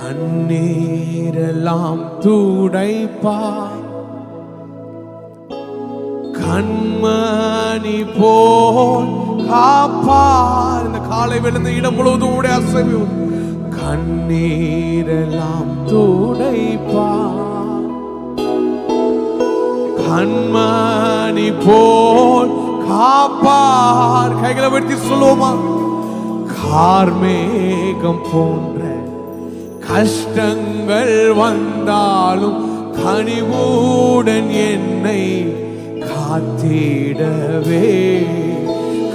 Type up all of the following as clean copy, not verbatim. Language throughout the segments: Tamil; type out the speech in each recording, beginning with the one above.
கண்ணீரெல்லாம் துடைப்பார், கண்மணி போல் காப்பார். இந்த காலை விழுந்த இடம் முழுவதும் உடைய அசைவு. கண்ணீரெல்லாம் துடைப்பார், கண்மணி போல் காப்பார். கைகளை வெட்டி சொல்லுவோமா? கார்மேகம் போன்ற கஷ்டங்கள் வந்தாலும் கனிவுடன் என்னை காத்திடவே.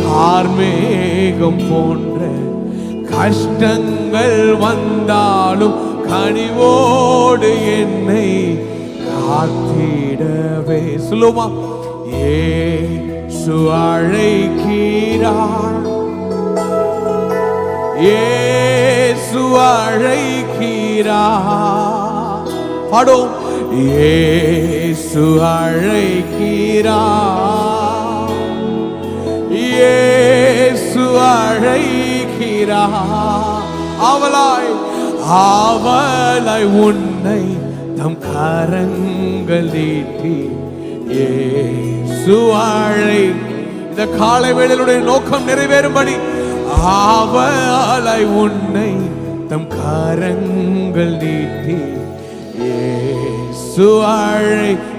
கார்மேகம் போன்ற கஷ்டங்கள் வந்தாலும் கனிவோடு என்னை காத்திடவே. சொல்லுமா? இயேசு அழைக்கிறார், இயேசு அழைக்கிறார். பாடும். இயேசு அழைக்கிறார், இயேசு அழைக்கிறார். ஆவலாய் ஆவலாய் உன்னை தம் கரங்கள் நீட்டி இயேசு அழை. இந்த காலை வேளையிலுடைய நோக்கம் நிறைவேறும்படி ஆவலாய் உன்னை தம் கரங்கள் நீட்டி இயேசு அழைக்கிறார்.